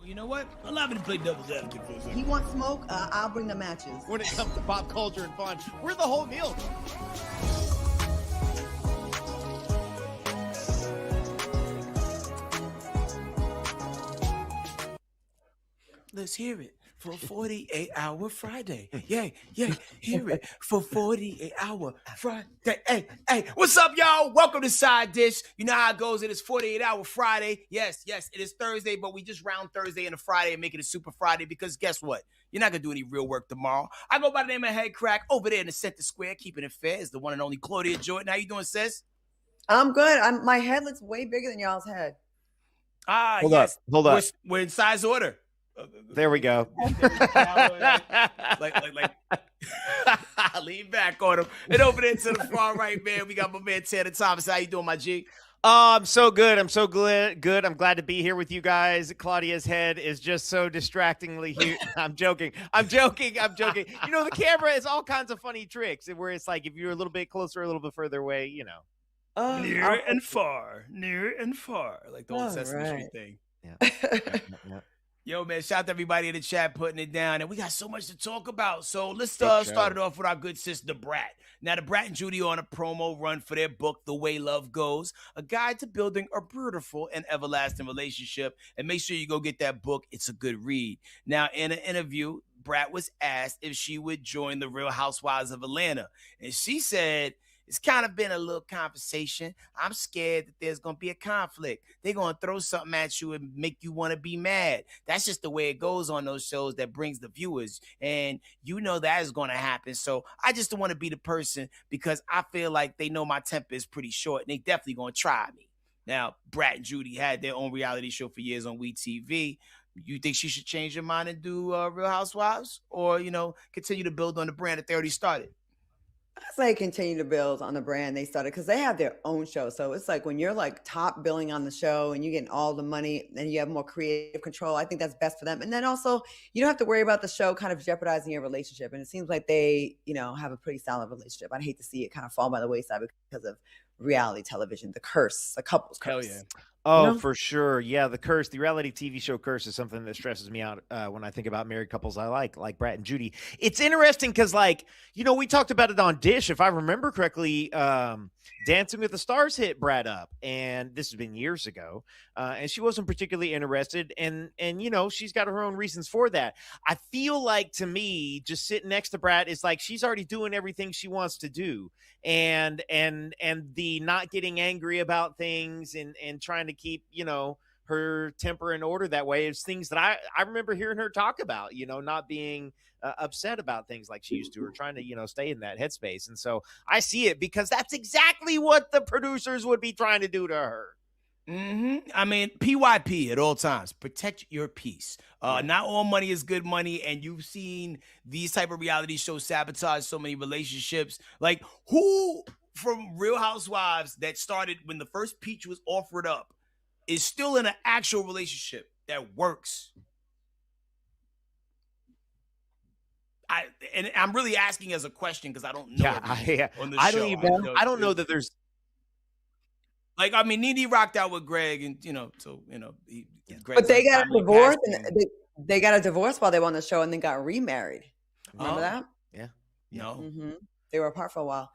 You know what? Allow me to play devil's advocate for a second. He wants smoke, I'll bring the matches. When it comes to pop culture and fun, we're the whole meal. Let's hear it for 48-hour Friday. Yeah, hear it for 48-hour Friday. Hey, what's up, y'all? Welcome to Side Dish. You know how it goes. It is 48-hour Friday. Yes, it is Thursday, but we just round Thursday into Friday and make it a Super Friday because guess what? You're not going to do any real work tomorrow. I go by the name of Headkrack. Over there in the center square, keeping it fair, is the one and only Claudia Jordan. How you doing, sis? I'm good. My head looks way bigger than y'all's head. Hold up. We're in size order. There we go. like lean back on him. And over there to the far right, man, we got my man Teyana Thomason. How you doing, my G? I'm so good. I'm so good. I'm glad to be here with you guys. Claudia's head is just so distractingly huge. I'm joking. You know, the camera is all kinds of funny tricks where it's like if you're a little bit closer, a little bit further away, you know. Near and far, like the old Sesame Street thing. Yeah. Yo, man, shout out to everybody in the chat putting it down. And we got so much to talk about. So let's start it off with our good sister, Brat. Now, the Brat and Judy are on a promo run for their book, The Way Love Goes, a guide to building a beautiful and everlasting relationship. And make sure you go get that book. It's a good read. Now, in an interview, Brat was asked if she would join the Real Housewives of Atlanta. And she said, it's kind of been a little conversation. I'm scared that there's going to be a conflict. They're going to throw something at you and make you want to be mad. That's just the way it goes on those shows that brings the viewers. And you know that is going to happen. So I just don't want to be the person because I feel like they know my temper is pretty short and they definitely going to try me. Now, Brat and Judy had their own reality show for years on WeTV. You think she should change her mind and do Real Housewives or, you know, continue to build on the brand that they already started? I say continue to build on the brand they started because they have their own show. So it's like when you're like top billing on the show and you're getting all the money and you have more creative control, I think that's best for them. And then also you don't have to worry about the show kind of jeopardizing your relationship. And it seems like they, you know, have a pretty solid relationship. I'd hate to see it kind of fall by the wayside because of reality television, the curse, the couple's curse. Hell yeah. Oh, You know? for sure. Yeah, the reality TV show curse is something that stresses me out when I think about married couples I like Brat and Judy. It's interesting because, like, you know, we talked about it on Dish, if I remember correctly. Dancing with the Stars hit Brat up, and this has been years ago, and she wasn't particularly interested, and you know, she's got her own reasons for that. I feel like, to me, just sitting next to Brat is like she's already doing everything she wants to do, and the not getting angry about things and trying to keep, you know, her temper in order that way is things that I remember hearing her talk about, you know, not being upset about things like she used to, or trying to, you know, stay in that headspace. And so I see it because that's exactly what the producers would be trying to do to her. Mm-hmm. I mean, PYP at all times. Protect your peace. Not all money is good money, and you've seen these type of reality shows sabotage so many relationships. Like, who from Real Housewives that started when the first peach was offered up is still in an actual relationship that works? And I'm really asking as a question because I don't know. On the I show. I don't know that there's. Like, I mean, Nene rocked out with Greg, and you know, so you know, but they got a divorce, and they got a divorce while they were on the show, and then got remarried. Remember that? Yeah. No. Mm-hmm. They were apart for a while.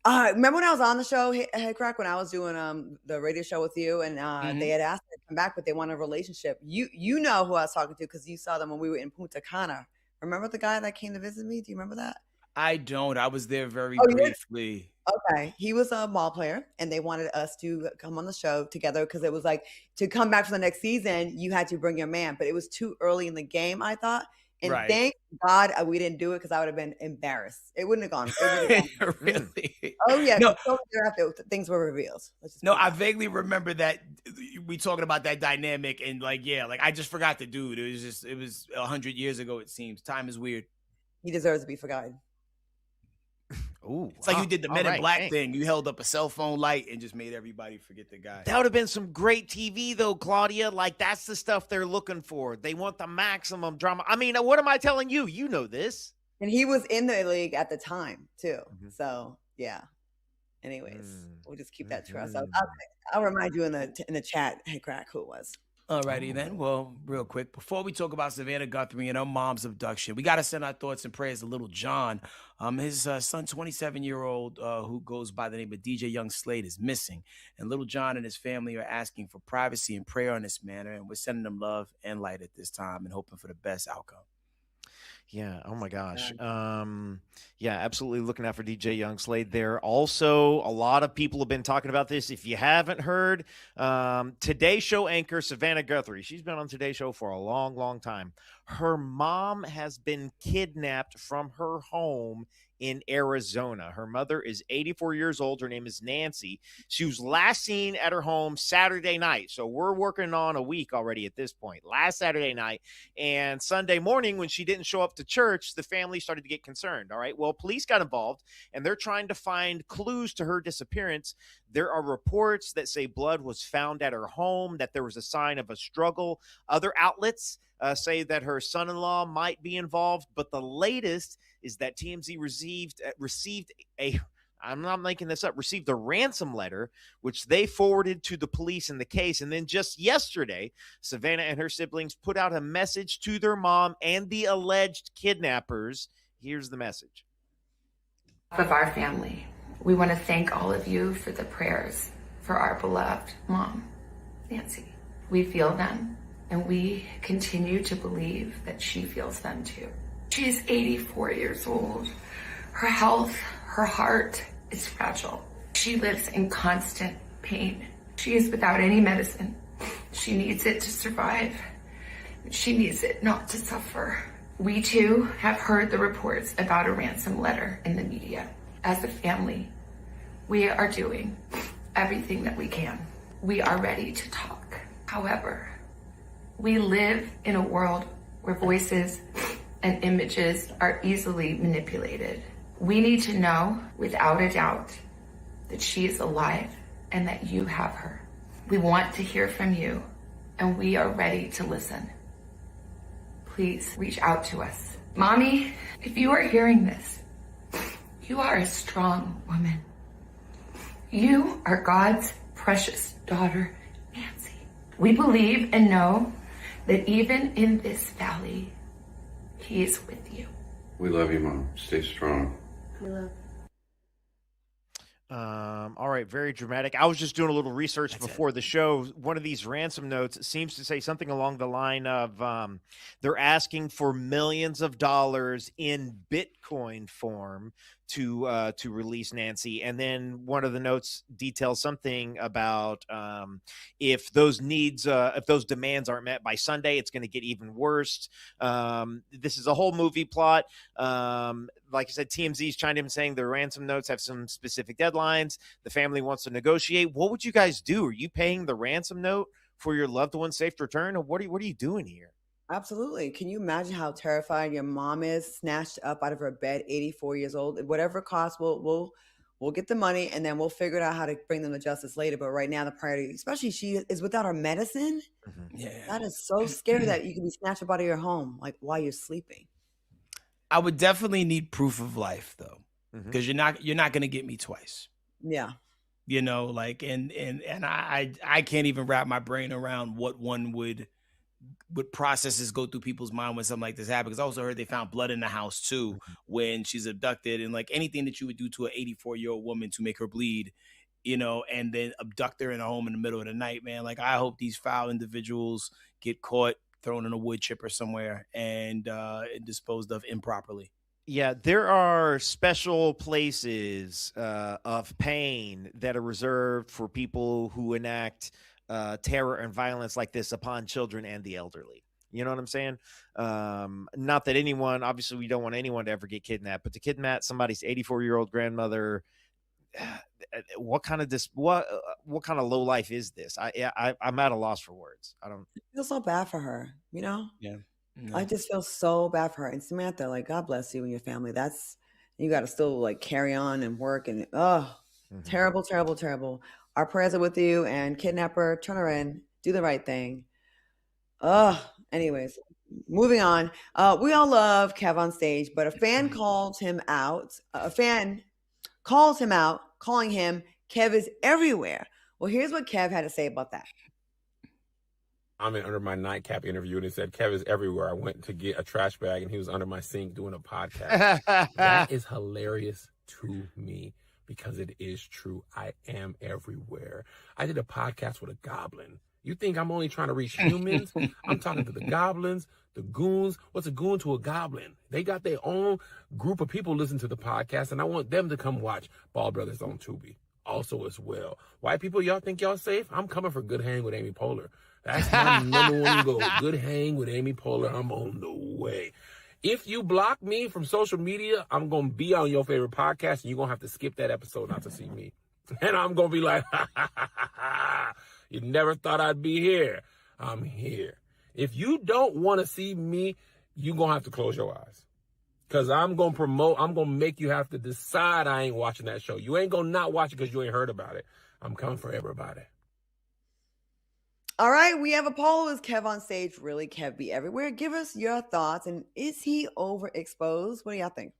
Remember when I was on the show, Headkrack, when I was doing the radio show with you, and they had asked me to come back, but they wanted a relationship. You know who I was talking to because you saw them when we were in Punta Cana. Remember the guy that came to visit me? Do you remember that? I don't. I was there very briefly. Okay. He was a ball player, and they wanted us to come on the show together because it was like, to come back for the next season, you had to bring your man. But it was too early in the game, I thought. And thank God we didn't do it because I would have been embarrassed. It wouldn't have gone. Really? Oh, yeah. No. After things were revealed. No, I vaguely remember that we talking about that dynamic, and like, yeah, like I just forgot the dude. It was 100 years ago, it seems. Time is weird. He deserves to be forgotten. Ooh, it's like you did the Men in Black thing. You held up a cell phone light and just made everybody forget the guy. That would have been some great TV, though, Claudia. Like, that's the stuff they're looking for. They want the maximum drama. I mean, what am I telling you? You know this. And he was in the league at the time, too. Mm-hmm. So, yeah. Anyways, we'll just keep that trust. I'll remind you in the chat, Headkrack, who it was. Alrighty then. Well, real quick, before we talk about Savannah Guthrie and her mom's abduction, we got to send our thoughts and prayers to little John. His son, 27-year-old, who goes by the name of DJ Young Slade, is missing. And little John and his family are asking for privacy and prayer on this matter. And we're sending them love and light at this time and hoping for the best outcome. Yeah. Oh my gosh. Yeah, absolutely looking out for DJ Young Slade there. Also, a lot of people have been talking about this. If you haven't heard, Today Show anchor Savannah Guthrie, she's been on Today Show for a long, long time. Her mom has been kidnapped from her home in Arizona. Her mother is 84 years old. Her name is Nancy. She was last seen at her home Saturday night. So we're working on a week already at this point. Last Saturday night and Sunday morning, when she didn't show up to church, the family started to get concerned. All right. Well, police got involved and they're trying to find clues to her disappearance. There are reports that say blood was found at her home, that there was a sign of a struggle. Other outlets say that her son-in-law might be involved, but the latest is that TMZ received a, I'm not making this up, received a ransom letter, which they forwarded to the police in the case. And then just yesterday, Savannah and her siblings put out a message to their mom and the alleged kidnappers. Here's the message. Of our family, we want to thank all of you for the prayers for our beloved mom, Nancy. We feel them, and we continue to believe that she feels them too. She is 84 years old. Her health, her heart is fragile. She lives in constant pain. She is without any medicine. She needs it to survive. She needs it not to suffer. We too have heard the reports about a ransom letter in the media. As a family, we are doing everything that we can. We are ready to talk. However, we live in a world where voices and images are easily manipulated. We need to know without a doubt that she is alive and that you have her. We want to hear from you and we are ready to listen. Please reach out to us. Mommy, if you are hearing this, you are a strong woman. You are God's precious daughter, Nancy. We believe and know that even in this valley, He is with you. We love you, Mom. Stay strong. We love. All right, very dramatic. I was just doing a little research before the show. One of these ransom notes seems to say something along the line of they're asking for millions of dollars in Bitcoin form to release Nancy. And then one of the notes details something about if those needs, if those demands aren't met by Sunday, it's going to get even worse. This is a whole movie plot. Like I said, TMZ's chimed in saying the ransom notes have some specific deadlines. The family wants to negotiate. What would you guys do? Are you paying the ransom note for your loved one's safe return? Or what are you doing here? Absolutely. Can you imagine how terrified your mom is, snatched up out of her bed, 84 years old? Whatever it costs, we'll get the money and then we'll figure out how to bring them to justice later. But right now, the priority, especially she is without her medicine. Mm-hmm. Yeah. That is so scary that you can be snatched up out of your home, like while you're sleeping. I would definitely need proof of life though, because you're not going to get me twice. Yeah. You know, like, and I can't even wrap my brain around what one would processes go through people's mind when something like this happens. Because I also heard they found blood in the house too when she's abducted, and like anything that you would do to an 84-year-old woman to make her bleed, you know, and then abduct her in a home in the middle of the night, man. Like, I hope these foul individuals get caught, thrown in a wood chipper somewhere, and disposed of improperly. Yeah, there are special places of pain that are reserved for people who enact terror and violence like this upon children and the elderly. You know what I'm saying? Not that anyone, obviously we don't want anyone to ever get kidnapped, but to kidnap somebody's 84-year-old grandmother, what kind of low life is this? I'm at a loss for words. I feel so bad for her, you know? Yeah. I just feel so bad for her. And Samantha, like, God bless you and your family. You got to still like carry on and work and terrible, terrible, terrible. Our prayers are with you, and kidnapper, turn her in, do the right thing. Anyways, moving on. We all love Kev on stage, but a fan calls him out. A fan calls him out, calling him Kev is everywhere. Well, here's what Kev had to say about that. comment under my nightcap interview, and it said, Kevin's everywhere. I went to get a trash bag, and he was under my sink doing a podcast. That is hilarious to me because it is true. I am everywhere. I did a podcast with a goblin. You think I'm only trying to reach humans? I'm talking to the goblins, the goons. What's a goon to a goblin? They got their own group of people listen to the podcast, and I want them to come watch Ball Brothers on Tubi also as well. White people, y'all think y'all safe? I'm coming for Good Hang with Amy Poehler. That's my number one goal. Good Hang with Amy Poehler. I'm on the way. If you block me from social media, I'm going to be on your favorite podcast, and you're going to have to skip that episode not to see me. And I'm going to be like, ha, ha, ha, ha, ha. You never thought I'd be here. I'm here. If you don't want to see me, you're going to have to close your eyes. Because I'm going to make you have to decide I ain't watching that show. You ain't going to not watch it because you ain't heard about it. I'm coming for everybody. All right, we have a poll. Is Kev on stage really Kev be everywhere? Give us your thoughts. And is he overexposed? What do y'all think?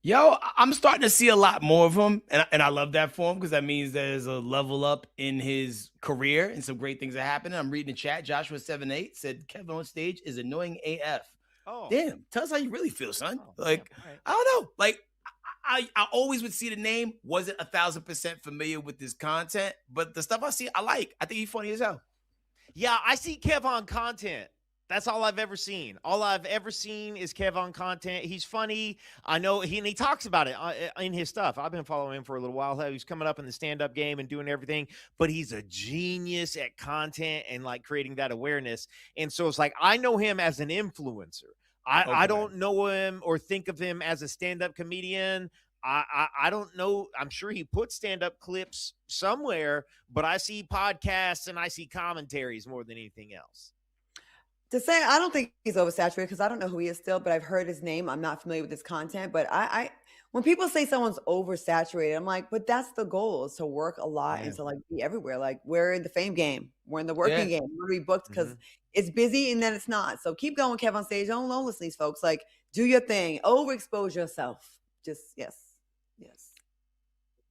Yo, I'm starting to see a lot more of him, and I love that for him because that means there's a level up in his career and some great things are happening. I'm reading the chat. Joshua78 said Kevin on stage is annoying AF. Oh, damn! Tell us how you really feel, son. Like, damn, right. I don't know. Like, I always would see the name. Wasn't 1,000% familiar with this content, but the stuff I see, I like. I think he's funny as hell. Yeah, I see Kev on content. That's all I've ever seen. All I've ever seen is Kev on content. He's funny. I know he talks about it in his stuff. I've been following him for a little while. He's coming up in the stand-up game and doing everything, but he's a genius at content and like creating that awareness. And so it's like, I know him as an influencer. I don't know him or think of him as a stand-up comedian. I don't know. I'm sure he put stand-up clips somewhere, but I see podcasts and I see commentaries more than anything else. To say, I don't think he's oversaturated because I don't know who he is still, but I've heard his name. I'm not familiar with his content, but I when people say someone's oversaturated, I'm like, but that's the goal, is to work a lot and to like be everywhere. Like, we're in the fame game, we're in the working game, we're gonna be booked because it's busy and then it's not. So keep going, Kev on stage. Don't listen to these folks. Like, do your thing, overexpose yourself. Just yes.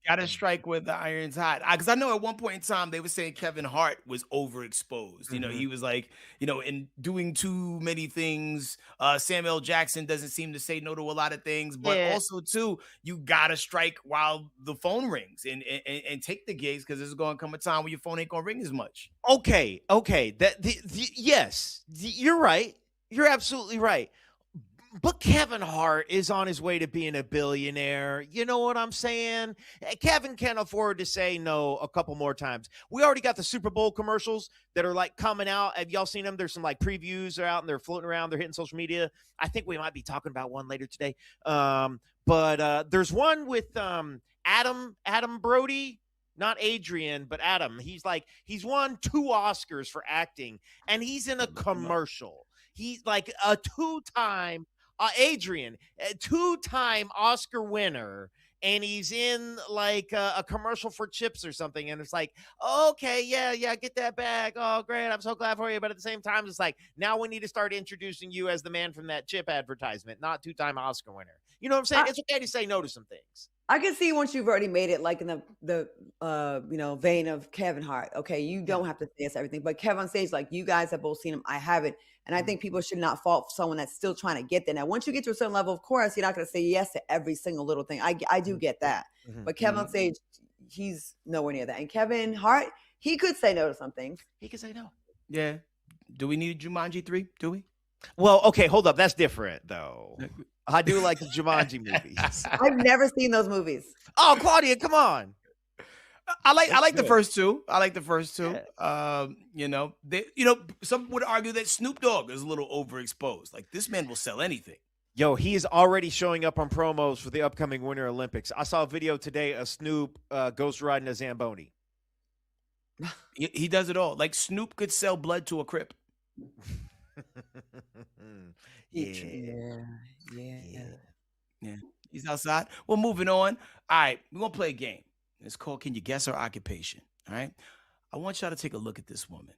Gotta strike where the iron's hot. Because I know at one point in time they were saying Kevin Hart was overexposed. You know, he was like, in doing too many things. Samuel Jackson doesn't seem to say no to a lot of things, but also too, you gotta strike while the phone rings and take the gigs, because there's gonna come a time when your phone ain't gonna ring as much. Okay. Yes, you're right. You're absolutely right. But Kevin Hart is on his way to being a billionaire. You know what I'm saying? Kevin can't afford to say no a couple more times. We already got the Super Bowl commercials that are like coming out. Have y'all seen them? There's some like previews are out and they're floating around. They're hitting social media. I think we might be talking about one later today. But there's one with Adam Brody. Not Adrian, but Adam. He's won 2 Oscars for acting, and he's in a commercial. He's like a 2-time Adrian, a 2-time Oscar winner, and he's in like a commercial for chips or something. And it's like, okay, yeah, get that bag. Oh, great. I'm so glad for you. But at the same time, it's like, now we need to start introducing you as the man from that chip advertisement, not 2-time Oscar winner. You know what I'm saying? It's okay to say no to some things. I can see once you've already made it like in the vein of Kevin Hart. Okay, you don't have to say yes to everything, but Kevin on stage, like, you guys have both seen him, I haven't, and I think people should not fault someone that's still trying to get there. Now, once you get to a certain level, of course, you're not going to say yes to every single little thing. I do get that, but Kevin on stage, he's nowhere near that. And Kevin Hart, he could say no to some things. He could say no. Yeah. Do we need Jumanji 3? Do we? Well, okay, hold up. That's different, though. I do like the Jumanji movies. I've never seen those movies. Oh, Claudia, come on. I like the first two. I like the first two. Yeah. Some would argue that Snoop Dogg is a little overexposed. Like, this man will sell anything. Yo, he is already showing up on promos for the upcoming Winter Olympics. I saw a video today of Snoop ghost riding a Zamboni. He does it all. Like, Snoop could sell blood to a Crip. Yeah. He's outside. Well, moving on. All right, we're going to play a game. It's called Can You Guess Her Occupation? All right? I want y'all to take a look at this woman.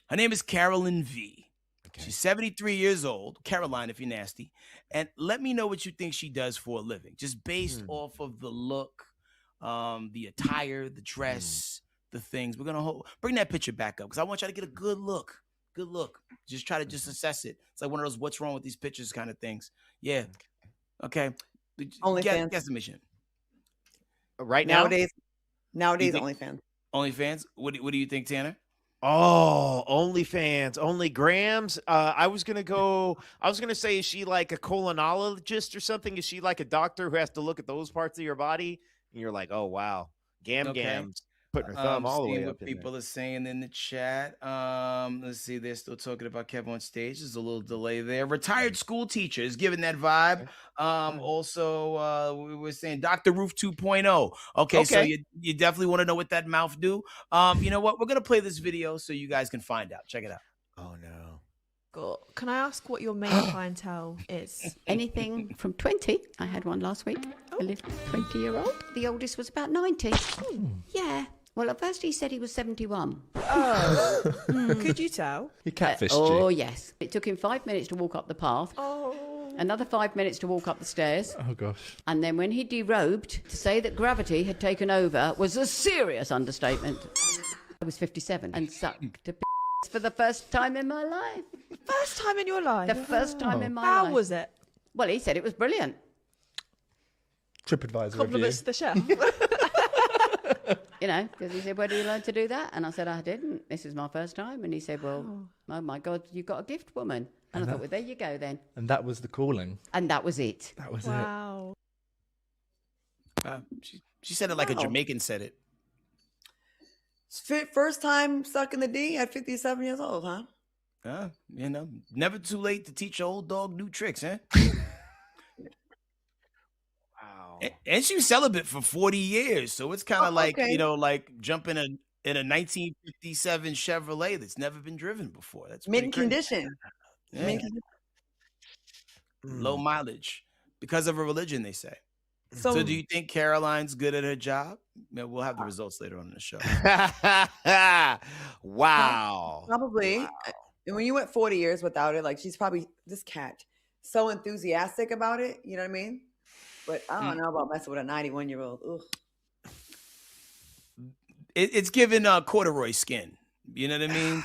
Her name is Carolyn V. Okay. She's 73 years old. Caroline, if you're nasty. And let me know what you think she does for a living, just based off of the look, the attire, the dress, the things. We're gonna bring that picture back up because I want y'all to get a good look. Good look. Just try to just assess it. It's like one of those "what's wrong with these pictures" kind of things. Yeah. Okay. OnlyFans. Guess the mission. Right now, nowadays, OnlyFans. OnlyFans. What do you think, Tanner? Oh, OnlyFans, only grams. I was gonna say, is she like a colonologist or something? Is she like a doctor who has to look at those parts of your body? And you're like, oh wow, gams putting her thumb all the way up. What people are saying in the chat. Let's see, they're still talking about Kev on stage. There's a little delay there. Retired school teacher is giving that vibe. Also, we were saying Dr. Roof 2.0. Okay, so you definitely want to know what that mouth do. You know what? We're gonna play this video so you guys can find out. Check it out. Oh no. Cool. Can I ask what your main clientele is? Anything from 20. I had one last week. A little 20-year-old. The oldest was about 90. Yeah. Well, at first he said he was 71. Oh. Could you tell? He catfished Oh, you. yes. It took him 5 minutes to walk up the path. Oh. Another 5 minutes to walk up the stairs. Oh, gosh. And then when he derobed, to say that gravity had taken over was a serious understatement. I was 57 and sucked a for the first time in my life. First time in your life? The first time in my life. How was it? Well, he said it was brilliant. TripAdvisor Compliments to the chef. You know, because he said, where do you learn to do that? And I said, I didn't. This is my first time. And he said, well, oh my God, you got a gift, woman. And I thought, well, there you go then. And that was the calling. And that was it. That was it. Wow. She said it like a Jamaican said it. First time sucking the D at 57 years old, huh? You know, never too late to teach your old dog new tricks, huh? Wow. And she was celibate for 40 years, so it's kind of like, okay. you know, like jumping in a 1957 Chevrolet that's never been driven before. That's Mint pretty crazy. condition. Yeah. Mint condition. Low mileage because of her religion, they say. So So do you think Caroline's good at her job? We'll have the results later on in the show. Wow. probably, and when you went 40 years without it, like she's probably this cat so enthusiastic about it. You know what I mean? But I don't know about messing with a 91-year-old. Ugh. It's given corduroy skin. You know what I mean?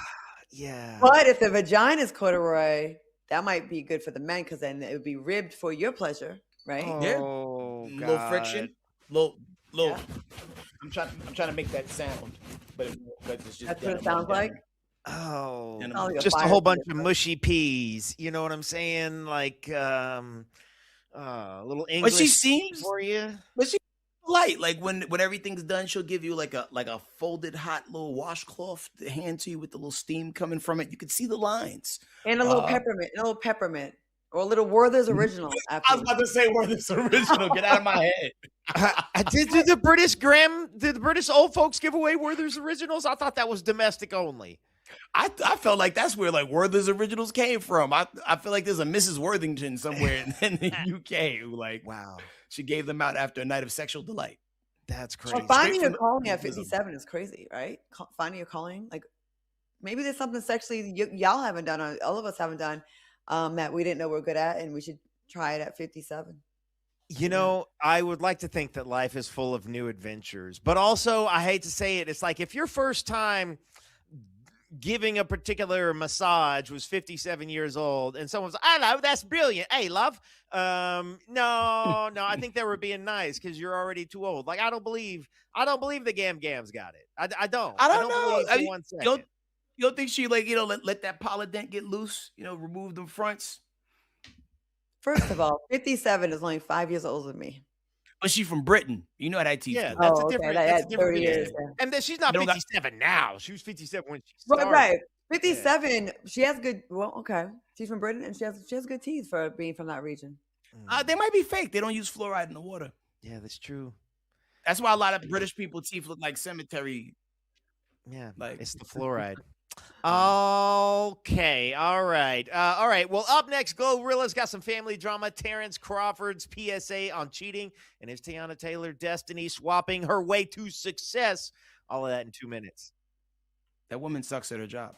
Yeah. But if the vagina is corduroy, that might be good for the men because then it would be ribbed for your pleasure, right? Yeah. Oh, Little God. friction. Little. Yeah. I'm trying to make that sound, but it's just That's what it sounds like. Oh, And Sounds like just a fire whole pit. bunch of mushy peas. You know what I'm saying? Like, little English But she seems for you. light. Like when everything's done, she'll give you like a folded hot little washcloth to hand to you with the little steam coming from it. You can see the lines. And a little peppermint, or a little Werther's original. I was about to say Werther's original. Get out of my head. Did the British old folks give away Werther's originals? I thought that was domestic only. I felt like that's where like Werther's originals came from. I feel like there's a Mrs. Worthington somewhere in the UK who like Wow, she gave them out after a night of sexual delight. that's crazy. Well, finding Straight your from calling at the- 57 is crazy, right? Finding your calling, like maybe there's something sexually y'all haven't done, or all of us haven't done, that we didn't know we're good at, and we should try it at 57. You know, I would like to think that life is full of new adventures, but also I hate to say it. It's like if your first time giving a particular massage was 57 years old and someone's, hello, that's brilliant. Hey, love. No, I think they were being nice because you're already too old. Like, I don't believe the Gams got it. I don't. I don't know. believe I for mean, 1 You second. don't think she like, you know, let that polydent get loose, you know, remove them fronts? First of all, 57 is only 5 years older than me. But she from Britain. You know how that teeth Yeah, feel. that's Oh, a okay, different. that That's a had different 30 years, years. yeah. And then she's not They don't got- 57 now. She was 57 when she started. Right. 57. She has good. Well, okay. She's from Britain, and she has good teeth for being from that region. They might be fake. They don't use fluoride in the water. Yeah, that's true. That's why a lot of British people teeth look like cemetery. Yeah, Like- it's the fluoride. Okay, all right. Well, up next, GloRilla's got some family drama. Terence Crawford's PSA on cheating, and is Teyana Taylor destiny swapping her way to success? All of that in 2 minutes. That woman sucks at her job.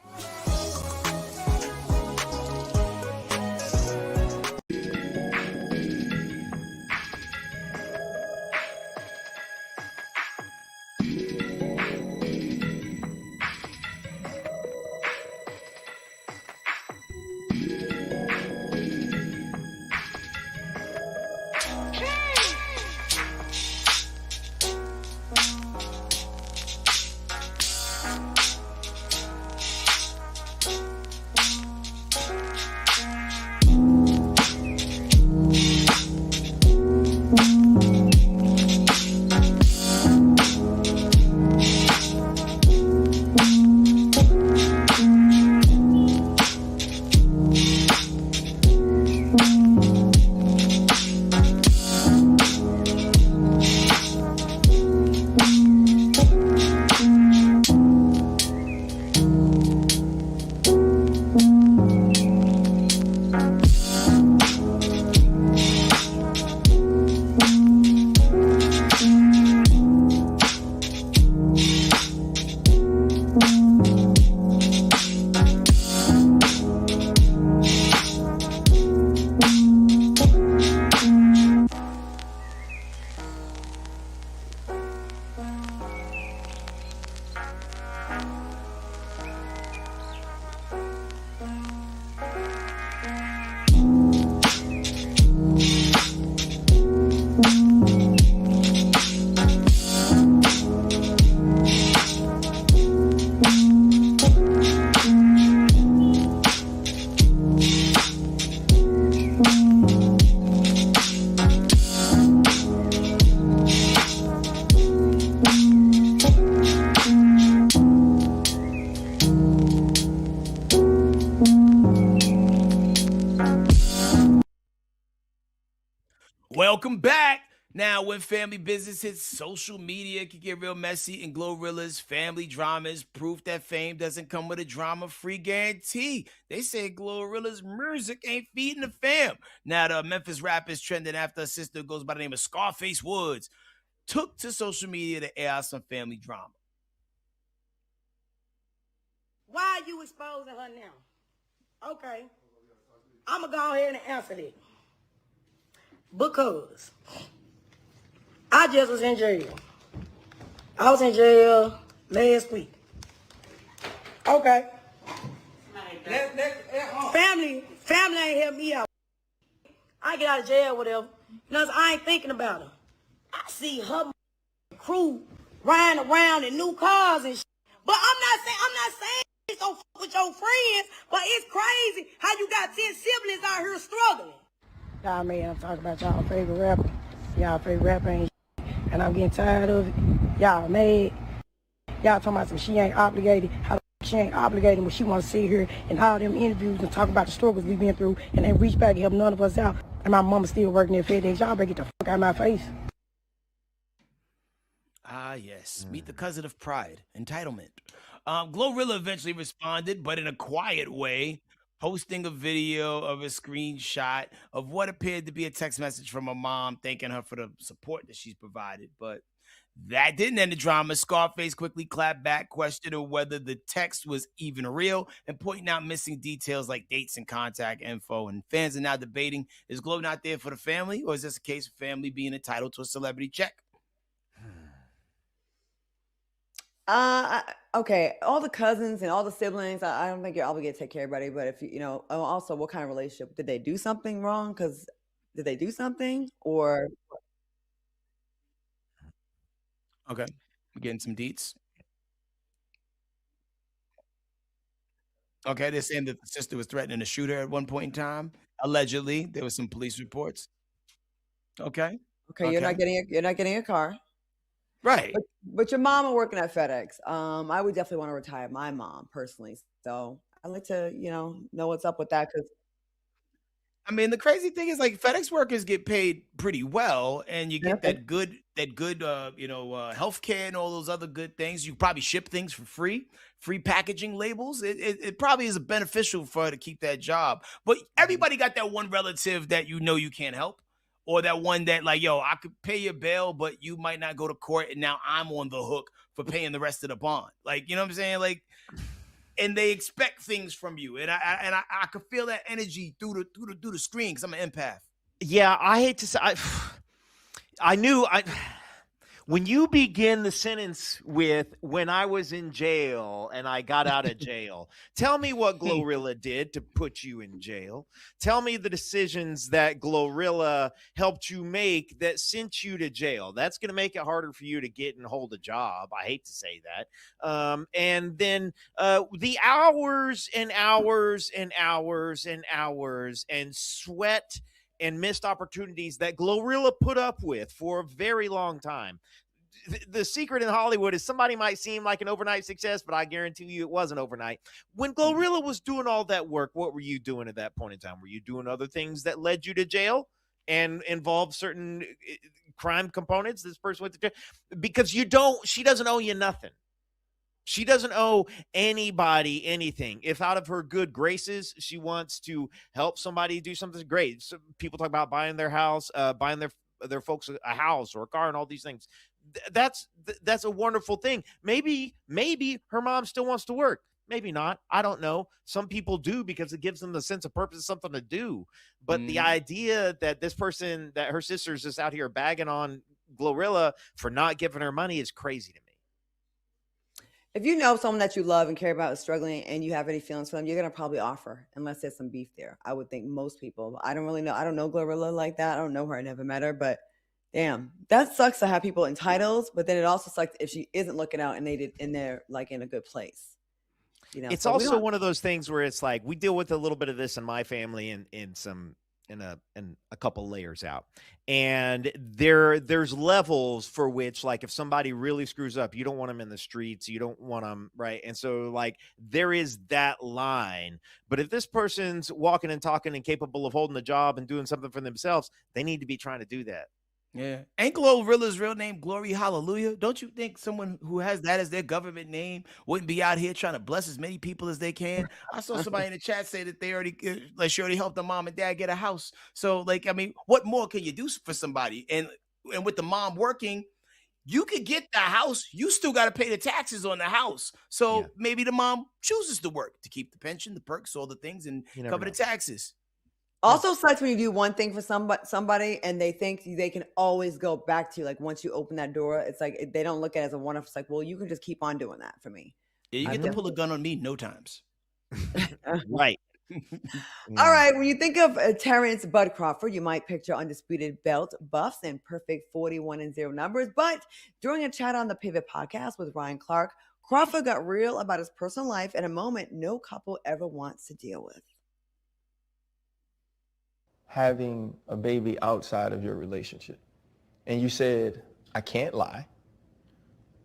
Welcome back. Now, when family business hits social media, it can get real messy, and GloRilla's family drama is proof that fame doesn't come with a drama-free guarantee. They say GloRilla's music ain't feeding the fam. Now, the Memphis rap is trending after a sister who goes by the name of Scarface Woods took to social media to air out some family drama. Why are you exposing her now? Okay. I'm going to go ahead and answer it. Because I just was in jail. I was in jail last week. Okay. Family ain't helped me out. I get out of jail, whatever. Because I ain't thinking about her. I see her crew riding around in new cars and shit. But I'm not saying it's don't fuck with your friends, but it's crazy how you got 10 siblings out here struggling. Y'all man, I'm talking about y'all favorite rapper. Y'all favorite rapper ain't shit, and I'm getting tired of it. Y'all mad. Y'all talking about some she ain't obligated. How she ain't obligated when she want to sit here and all them interviews and talk about the struggles we've been through and then reach back and help none of us out. And my mama still working at FedEx. Y'all better get the fuck out of my face. Ah, yes. Meet the cousin of pride, entitlement. GloRilla eventually responded, but in a quiet way, posting a video of a screenshot of what appeared to be a text message from her mom thanking her for the support that she's provided. But that didn't end the drama. Scarface quickly clapped back, questioning whether the text was even real and pointing out missing details like dates and contact info. And fans are now debating, is Glo not there for the family, or is this a case of family being entitled to a celebrity check? Okay, all the cousins and all the siblings, I don't think you're obligated to take care of everybody, but if you know, also what kind of relationship, did they do something wrong? Because did they do something or? Okay, we're getting some deets. Okay, they're saying that the sister was threatening to shoot her at one point in time. Allegedly, there was some police reports. Okay. Okay, you're not getting a car. Right. But your mama working at FedEx. I would definitely want to retire my mom personally. So I'd like to, know what's up with that because I mean, the crazy thing is like FedEx workers get paid pretty well, and you get that good healthcare and all those other good things. You probably ship things for free packaging labels. It probably is beneficial for her to keep that job. But everybody got that one relative that you can't help. Or that one that like, yo, I could pay your bail, but you might not go to court, and now I'm on the hook for paying the rest of the bond. Like, you know what I'm saying? Like, and they expect things from you, and I could feel that energy through the screen because I'm an empath. Yeah, I hate to say, when you begin the sentence with "when I was in jail and I got out of jail," tell me what GloRilla did to put you in jail. Tell me the decisions that GloRilla helped you make that sent you to jail. That's going to make it harder for you to get and hold a job. I hate to say that. And then the hours and hours and hours and hours and sweat and missed opportunities that GloRilla put up with for a very long time. The secret in Hollywood is somebody might seem like an overnight success, but I guarantee you it wasn't overnight. When GloRilla was doing all that work, what were you doing at that point in time? Were you doing other things that led you to jail and involved certain crime components? This person went to jail because she doesn't owe you nothing. She doesn't owe anybody anything. If out of her good graces, she wants to help somebody do something great. So people talk about buying their house, buying their folks a house or a car and all these things. That's a wonderful thing. Maybe her mom still wants to work. Maybe not. I don't know. Some people do because it gives them the sense of purpose, something to do. But the idea that that her sister's just out here bagging on GloRilla for not giving her money is crazy to me. if you know someone that you love and care about is struggling and you have any feelings for them, you're going to probably offer unless there's some beef there. I would think most people. I don't really know. I don't know GloRilla like that. I don't know her. I never met her. But damn, that sucks to have people entitled. But then it also sucks if she isn't looking out and they're like in a good place. You know, it's so also one of those things where it's like we deal with a little bit of this in my family and in some a couple layers out. And there's levels for which, like, if somebody really screws up, you don't want them in the streets, you don't want them, right? And so, like, there is that line. But if this person's walking and talking and capable of holding a job and doing something for themselves, they need to be trying to do that. Yeah. Ain't GloRilla's real name Glory Hallelujah? Don't you think someone who has that as their government name wouldn't be out here trying to bless as many people as they can? I saw somebody in the chat say that they already, like, she already helped their mom and dad get a house. So, like, I mean, what more can you do for somebody? And with the mom working, you could get the house. You still got to pay the taxes on the house. So maybe the mom chooses to work to keep the pension, the perks, all the things, and cover the taxes. Also sucks when you do one thing for somebody and they think they can always go back to you. Like, once you open that door, it's like they don't look at it as a one-off. It's like, well, you can just keep on doing that for me. Yeah, you get to pull a gun on me no times. Right. All right. When you think of Terence Bud Crawford, you might picture undisputed belt buffs and perfect 41-0 numbers. But during a chat on the Pivot podcast with Ryan Clark, Crawford got real about his personal life at a moment no couple ever wants to deal with. Having a baby outside of your relationship. And you said, I can't lie.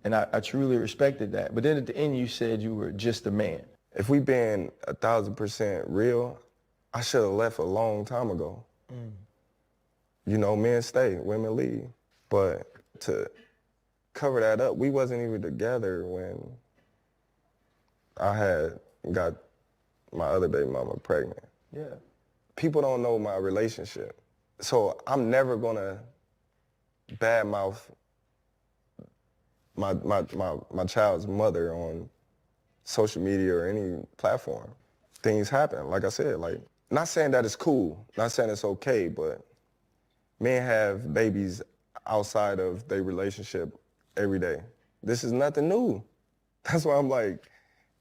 And I truly respected that. But then at the end, you said you were just a man. If we been 1,000% real, I should have left a long time ago. You know, men stay, women leave. But to cover that up, we wasn't even together when I had got my other baby mama pregnant. Yeah. People don't know my relationship. So I'm never gonna badmouth my child's mother on social media or any platform. Things happen, like I said, like, not saying that it's cool, not saying it's okay, but men have babies outside of their relationship every day. This is nothing new. That's why I'm like,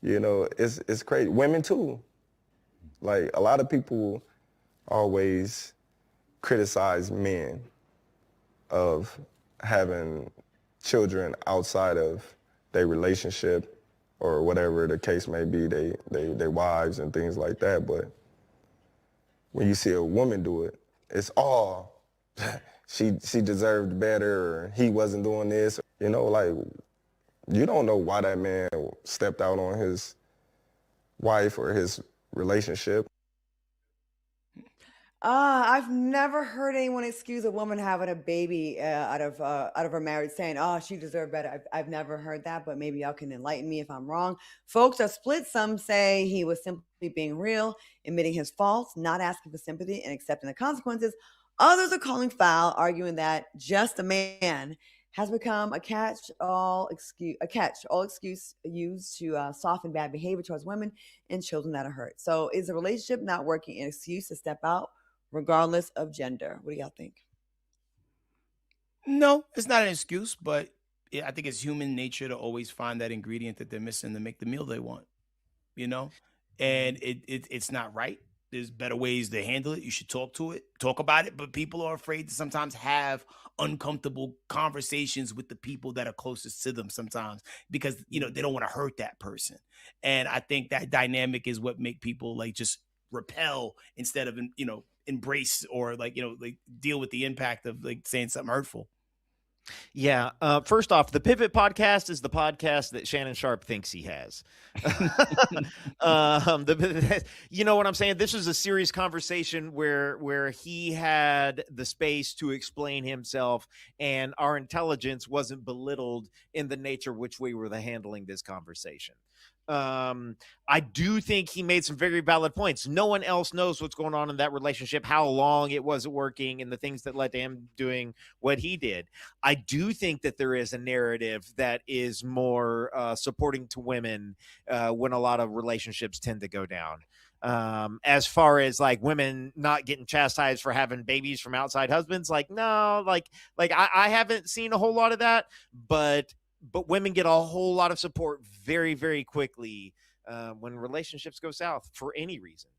you know, it's crazy. Women too. Like, a lot of people always criticize men of having children outside of their relationship or whatever the case may be, they wives and things like that. But when you see a woman do it, it's all she deserved better, or he wasn't doing this. You know, like, you don't know why that man stepped out on his wife or his relationship. I've never heard anyone excuse a woman having a baby out of her marriage, saying, "Oh, she deserved better." I've never heard that, but maybe y'all can enlighten me if I'm wrong. Folks are split. Some say he was simply being real, admitting his faults, not asking for sympathy, and accepting the consequences. Others are calling foul, arguing that just a man has become a catch-all excuse used to soften bad behavior towards women and children that are hurt. So, is the relationship not working an excuse to step out, regardless of gender? What do y'all think? No, it's not an excuse, but I think it's human nature to always find that ingredient that they're missing to make the meal they want, you know? And it's not right. There's better ways to handle it. You should talk about it, but people are afraid to sometimes have uncomfortable conversations with the people that are closest to them sometimes because, you know, they don't want to hurt that person. And I think that dynamic is what make people, like, just repel instead of, you know, embrace or, like, you know, like, deal with the impact of, like, saying something hurtful. Yeah. First off, the Pivot podcast is the podcast that Shannon Sharp thinks he has. You know what I'm saying? This was a serious conversation where he had the space to explain himself, and our intelligence wasn't belittled in the nature which we were handling this conversation. I do think he made some very valid points. No one else knows what's going on in that relationship, how long it wasn't working, and the things that led to him doing what he did. I do think that there is a narrative that is more supporting to women when a lot of relationships tend to go down. As far as, like, women not getting chastised for having babies from outside husbands, like, no, like I haven't seen a whole lot of that, but women get a whole lot of support very, very quickly when relationships go south for any reason.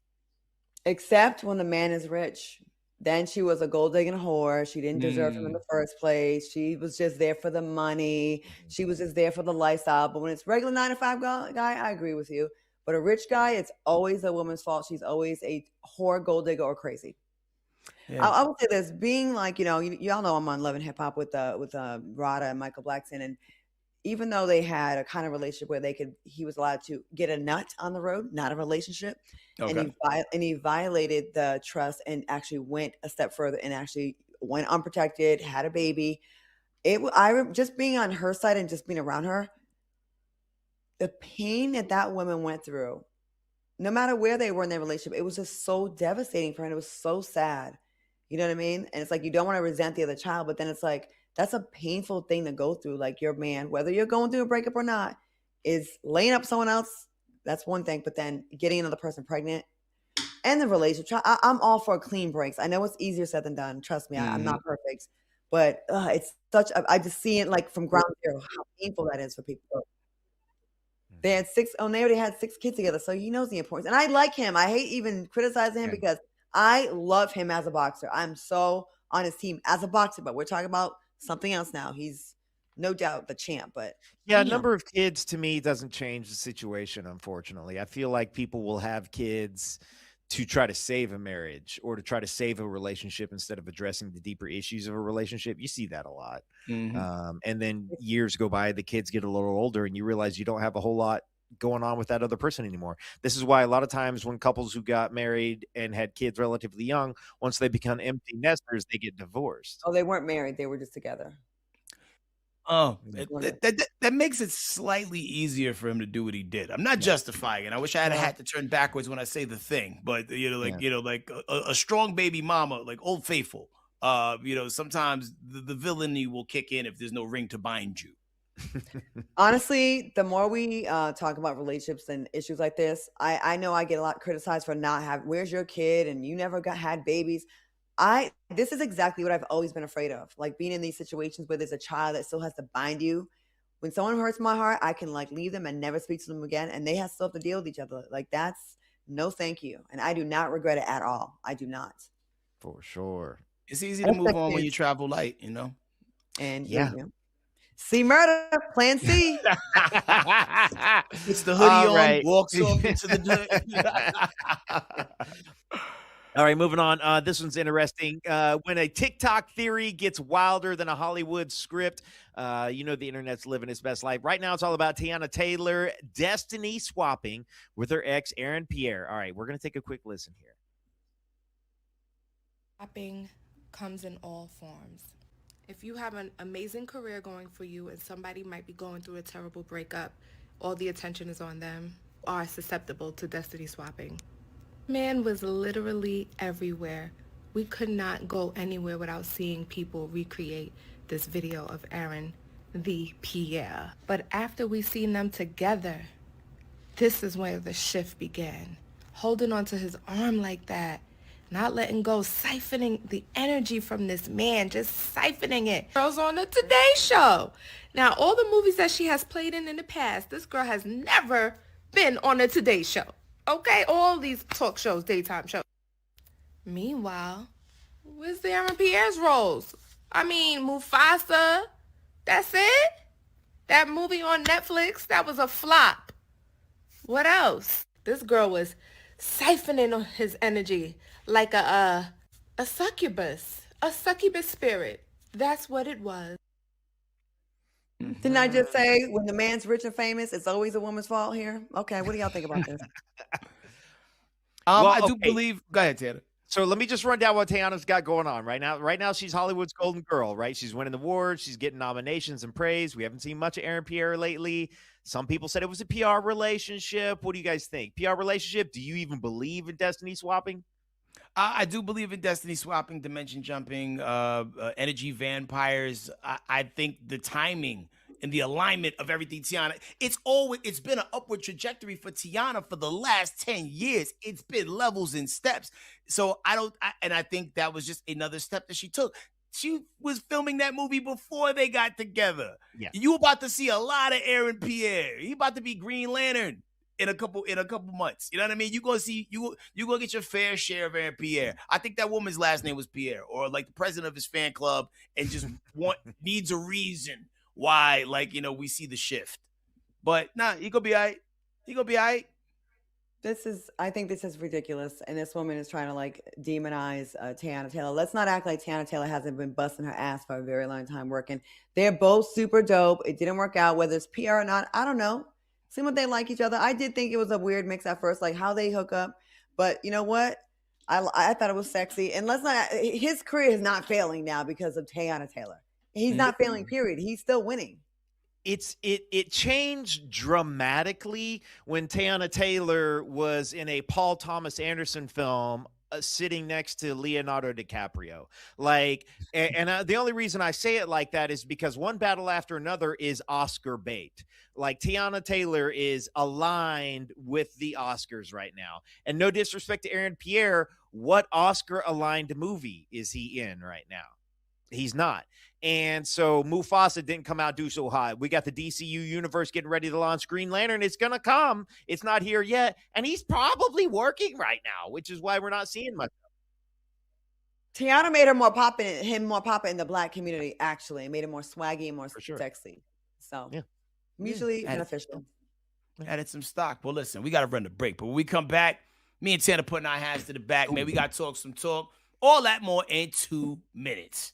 Except when the man is rich. Then she was a gold digging whore. She didn't deserve him in the first place. She was just there for the money. She was just there for the lifestyle. But when it's regular 9-to-5 guy, I agree with you. But a rich guy, it's always a woman's fault. She's always a whore, gold digger, or crazy. Yeah. I would say this, being like, y'all know I'm on Love and Hip Hop with RHOA and Michael Blackson, and even though they had a kind of relationship where he was allowed to get a nut on the road, not a relationship, Okay. and he violated the trust and actually went a step further and actually went unprotected, had a baby. Just being on her side and just being around her, the pain that woman went through, no matter where they were in their relationship, it was just so devastating for her. And it was so sad. You know what I mean? And it's like, you don't want to resent the other child, but then it's like, that's a painful thing to go through. Like, your man, whether you're going through a breakup or not, is laying up someone else. That's one thing. But then getting another person pregnant and the relationship, I'm all for clean breaks. I know it's easier said than done. Trust me, I'm not perfect. But it's I just see it like from ground zero, how painful that is for people. They had they already had 6 kids together. So he knows the importance. And I like him. I hate even criticizing him because I love him as a boxer. I'm so on his team as a boxer, but we're talking about something else now. He's no doubt the champ, but yeah, number of kids to me doesn't change the situation, unfortunately. I feel like people will have kids to try to save a marriage or to try to save a relationship instead of addressing the deeper issues of a relationship. You see that a lot. And then years go by, the kids get a little older and you realize you don't have a whole lot going on with that other person anymore. This is why a lot of times when couples who got married and had kids relatively young, once they become empty nesters, they get divorced. Oh, they weren't married. They were just together. Oh, that makes it slightly easier for him to do what he did. I'm not justifying it. I wish I had a hat to turn backwards when I say the thing, but like a strong baby mama, like Old Faithful. Sometimes the villainy will kick in if there's no ring to bind you. Honestly, the more we talk about relationships and issues like this, I know I get a lot criticized for not having. Where's your kid? And you never had babies. This is exactly what I've always been afraid of, like being in these situations where there's a child that still has to bind you. When someone hurts my heart, I can like leave them and never speak to them again, and they still have to deal with each other. Like, that's no thank you, and I do not regret it at all. I do not. For sure. It's easy to move on when you travel light, And see murder, plan C. It's the hoodie on, walks off into the All right, moving on. This one's interesting. When a TikTok theory gets wilder than a Hollywood script, the internet's living its best life. Right now, it's all about Teyana Taylor destiny swapping with her ex, Aaron Pierre. All right, we're going to take a quick listen here. Swapping comes in all forms. If you have an amazing career going for you and somebody might be going through a terrible breakup, all the attention is on them, are susceptible to destiny swapping. Man was literally everywhere. We could not go anywhere without seeing people recreate this video of Aaron the Pierre. But after we seen them together, this is where the shift began. Holding onto his arm like that, not letting go, siphoning the energy from this man, just siphoning it. Girl's on the Today Show. Now, all the movies that she has played in the past, this girl has never been on the Today Show. Okay, all these talk shows, daytime shows. Meanwhile, where's the Aaron Pierre's roles? I mean, Mufasa, that's it? That movie on Netflix, that was a flop. What else? This girl was siphoning his energy like a succubus spirit. That's what it was. Didn't I just say when the man's rich and famous, it's always a woman's fault here? Okay, what do y'all think about this? I do believe. Go ahead, Tanner. So let me just run down what Teyana's got going on right now. Right now, she's Hollywood's golden girl, right? She's winning awards. She's getting nominations and praise. We haven't seen much of Aaron Pierre lately. Some people said it was a PR relationship. What do you guys think? PR relationship? Do you even believe in destiny swapping? I do believe in destiny swapping, dimension jumping, energy vampires. I think the timing and the alignment of everything Teyana, it's been an upward trajectory for Teyana for the last 10 years. It's been levels and steps. So I think that was just another step that she took. She was filming that movie before they got together. Yeah. You about to see a lot of Aaron Pierre. He about to be Green Lantern in a couple months. You know what I mean? You gonna get your fair share of Aaron Pierre. I think that woman's last name was Pierre, or like the president of his fan club, and just needs a reason why, we see the shift. But nah, he gonna be all right. I think this is ridiculous. And this woman is trying to like demonize Teyana Taylor. Let's not act like Teyana Taylor hasn't been busting her ass for a very long time working. They're both super dope. It didn't work out, whether it's PR or not. I don't know. Seem like they like each other. I did think it was a weird mix at first, like how they hook up. But you know what? I thought it was sexy. And his career is not failing now because of Teyana Taylor. He's not failing, period. He's still winning. It changed dramatically when Teyana Taylor was in a Paul Thomas Anderson film sitting next to Leonardo DiCaprio. Like, and the only reason I say it like that is because one battle after another is Oscar bait. Like Teyana Taylor is aligned with the Oscars right now. And no disrespect to Aaron Pierre, what Oscar aligned movie is he in right now? He's not. And so Mufasa didn't come out do so hot. We got the DCU universe getting ready to launch Green Lantern. It's going to come. It's not here yet. And he's probably working right now, which is why we're not seeing much. Teyana made him more popular in the Black community, actually. It made him more swaggy and more sexy. So, yeah. Mutually beneficial. Added some stock. Well, listen, we got to run the break. But when we come back, me and Tanner putting our hands to the back. Man, we got to talk some talk. All that more in 2 minutes.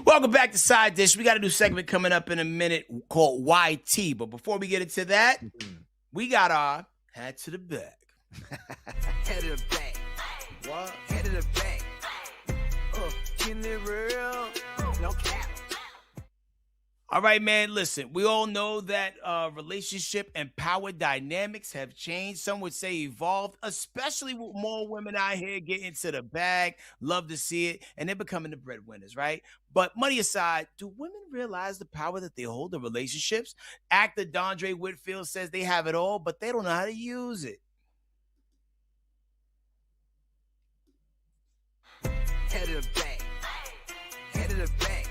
Welcome back to Side Dish. We got a new segment coming up in a minute called YT. But before we get into that, we got our Head to the Bag. Head to the bag. What? Head to the bag. Getting it real. No cap. All right, man, listen, we all know that relationship and power dynamics have changed. Some would say evolved, especially with more women out here getting into the bag. Love to see it. And they're becoming the breadwinners, right? But money aside, do women realize the power that they hold in relationships? Actor Dondre Whitfield says they have it all, but they don't know how to use it. Head of the bag. Head of the bag.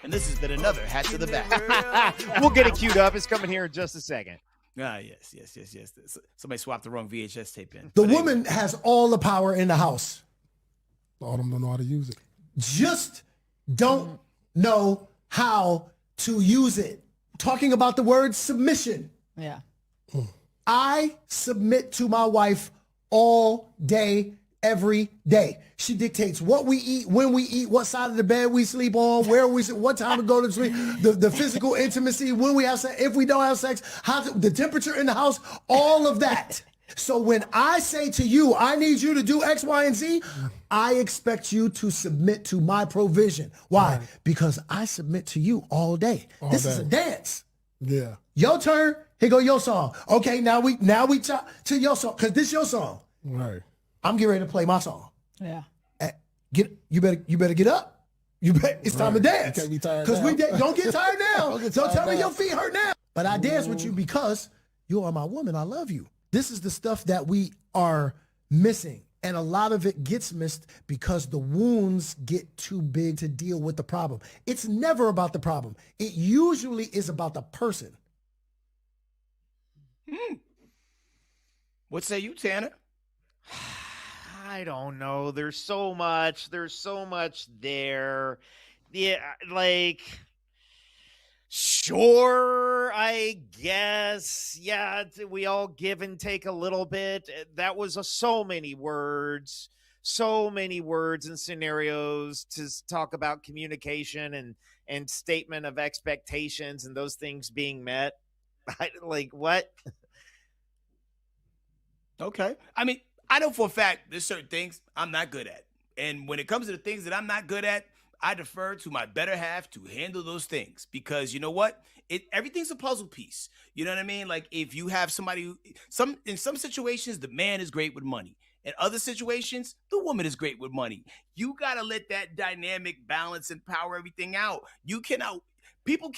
And this has been another Hat to the Back. We'll get it queued up. It's coming here in just a second. Yes. Somebody swapped the wrong VHS tape in. The woman has all the power in the house. All of them don't know how to use it. Just don't know how to use it. Talking about the word submission. Yeah. I submit to my wife all day, every day. She dictates what we eat, when we eat, what side of the bed we sleep on, where we sleep, what time to go to sleep, the physical intimacy, when we have sex, if we don't have sex, the temperature in the house, all of that. So when I say to you, I need you to do X, Y, and Z, I expect you to submit to my provision. Why? Right. Because I submit to you all day. This is a dance. Yeah. Your turn. Here go your song. Okay, now we talk to your song because this your song. Right. I'm getting ready to play my song. Yeah. You better get up. It's time to dance. You can't be tired Because don't get tired now. Don't Don't tell me now. your feet hurt now. But I dance with you because you are my woman. I love you. This is the stuff that we are missing. And a lot of it gets missed because the wounds get too big to deal with the problem. It's never about the problem. It usually is about the person. What say you, Tanner? I don't know. There's so much there. Yeah, like, sure, I guess. Yeah, we all give and take a little bit. That was so many words and scenarios to talk about communication and statement of expectations and those things being met. Like, what? Okay. I mean, I know for a fact there's certain things I'm not good at. And when it comes to the things that I'm not good at, I defer to my better half to handle those things because you know what? Everything's a puzzle piece. You know what I mean? Like if you have somebody in some situations, the man is great with money. In other situations, the woman is great with money. You got to let that dynamic balance and power everything out. People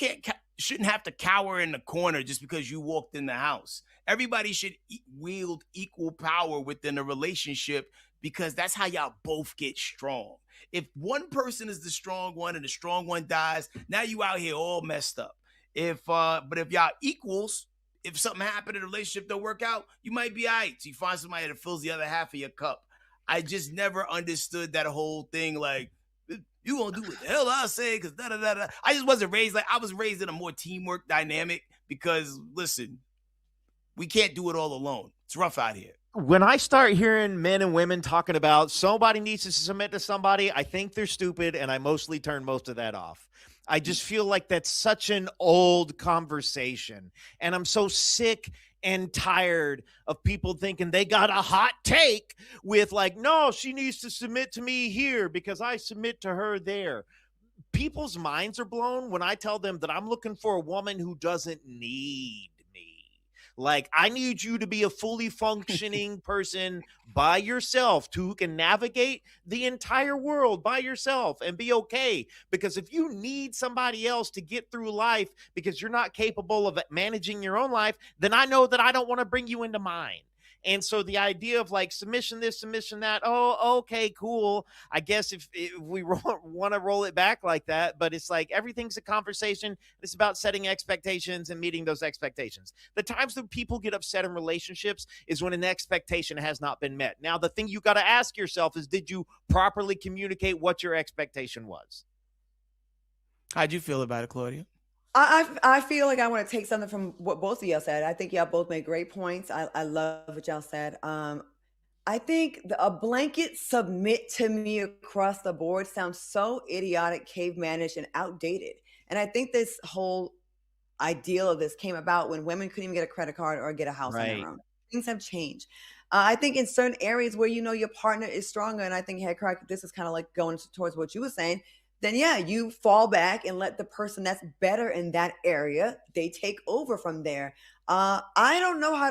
shouldn't have to cower in the corner just because you walked in the house. Everybody should wield equal power within a relationship because that's how y'all both get strong. If one person is the strong one and the strong one dies, now you out here all messed up. But if y'all equals, if something happened in the relationship don't work out, you might be all right. So you find somebody that fills the other half of your cup. I just never understood that whole thing like, you gonna do what the hell I say, because da-da-da-da. I just wasn't raised I was raised in a more teamwork dynamic because, listen, we can't do it all alone. It's rough out here. When I start hearing men and women talking about somebody needs to submit to somebody, I think they're stupid, and I mostly turn most of that off. I just feel like that's such an old conversation, and I'm so sick and tired of people thinking they got a hot take with like, no, she needs to submit to me here because I submit to her there. People's minds are blown when I tell them that I'm looking for a woman who doesn't need me. Like, I need you to be a fully functioning person by yourself who can navigate the entire world by yourself and be okay. Because if you need somebody else to get through life because you're not capable of managing your own life, then I know that I don't want to bring you into mine. And so the idea of like submission this, submission that, oh, okay, cool. I guess if we want to roll it back like that, but it's like everything's a conversation. It's about setting expectations and meeting those expectations. The times that people get upset in relationships is when an expectation has not been met. Now, the thing you got to ask yourself is, did you properly communicate what your expectation was? How'd you feel about it, Claudia? I feel like I want to take something from what both of y'all said. I think y'all both made great points. I love what y'all said. I think a blanket submit to me across the board sounds so idiotic, cavemanish, and outdated. And I think this whole ideal of this came about when women couldn't even get a credit card or get a house on their own. Things have changed. I think in certain areas where you know your partner is stronger, and I think Headkrack, this is kind of like going towards what you were saying, then yeah, you fall back and let the person that's better in that area, they take over from there. I don't know how